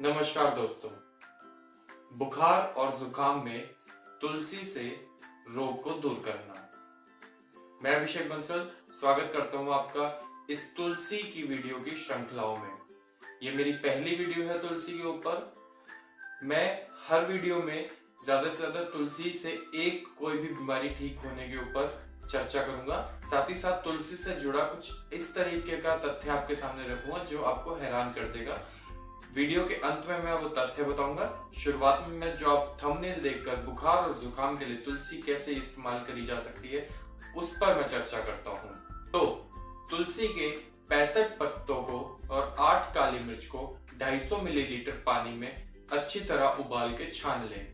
नमस्कार दोस्तों। बुखार और जुकाम में तुलसी से रोग को दूर करना। मैं अभिषेक बंसल स्वागत करता हूं आपका इस तुलसी की वीडियो की श्रृंखलाओं में। ये मेरी पहली वीडियो है तुलसी के ऊपर। मैं हर वीडियो में ज्यादा से ज्यादा तुलसी से एक कोई भी बीमारी ठीक होने के ऊपर चर्चा करूंगा। साथ ही साथ तुलसी से जुड़ा कुछ इस तरीके का तथ्य आपके सामने रखूंगा जो आपको हैरान कर देगा। वीडियो के अंत में मैं वो तथ्य बताऊंगा। शुरुआत में मैं जो आप थंबनेल देखकर बुखार और जुकाम के लिए तुलसी कैसे इस्तेमाल करी जा सकती है उस पर मैं चर्चा करता हूं। तो तुलसी के 65 पत्तों को और 8 काली मिर्च को 250 मिलीलीटर पानी में अच्छी तरह उबाल के छान लें।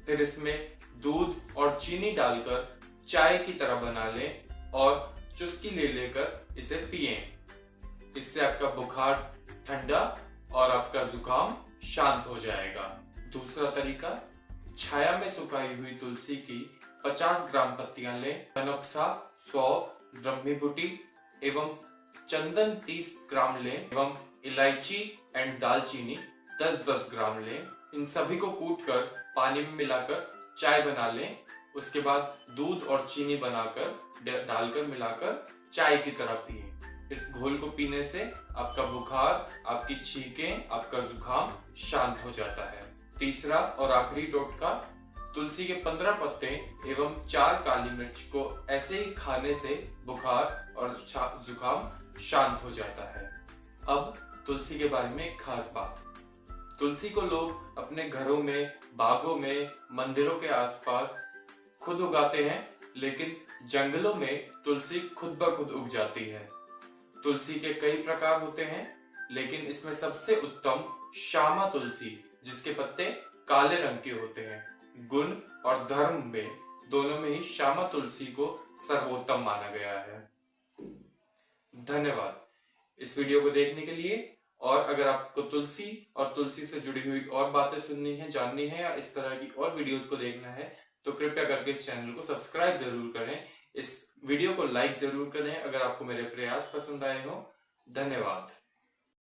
फिर इसमें दूध और चीनी डालकर चाय की तरह बना लें और चुस्की ले लेकर इसे पिएं। इससे आपका बुखार ठंडा और आपका जुकाम शांत हो जाएगा। दूसरा तरीका, छाया में सुखाई हुई तुलसी की 50 ग्राम पत्तियां लें। बनअपसा, सौंफ, ब्रह्मी बूटी एवं चंदन 30 ग्राम लें एवं इलायची एंड दालचीनी 10-10 ग्राम लें। इन सभी को कूटकर पानी में मिलाकर चाय बना लें। उसके बाद दूध और चीनी बनाकर डालकर मिलाकर चाय की तरह पिएं। इस घोल को पीने से आपका बुखार, आपकी छींकें, आपका जुकाम शांत हो जाता है। तीसरा और आखिरी टोटका, तुलसी के 15 पत्ते एवं 4 काली मिर्च को ऐसे ही खाने से बुखार और जुकाम शांत हो जाता है। अब तुलसी के बारे में एक खास बात। तुलसी को लोग अपने घरों में, बागों में, मंदिरों के आसपास खुद उगाते हैं, लेकिन जंगलों में तुलसी खुद ब खुद उग जाती है। तुलसी के कई प्रकार होते हैं, लेकिन इसमें सबसे उत्तम श्यामा तुलसी, जिसके पत्ते काले रंग के होते हैं। गुण और धर्म में दोनों में ही श्यामा तुलसी को सर्वोत्तम माना गया है। धन्यवाद इस वीडियो को देखने के लिए। और अगर आपको तुलसी और तुलसी से जुड़ी हुई और बातें सुननी है, जाननी है या इस तरह की और वीडियोस को देखना है तो कृपया करके इस चैनल को सब्सक्राइब जरूर करें। इस वीडियो को लाइक जरूर करें अगर आपको मेरे प्रयास पसंद आए हो। धन्यवाद।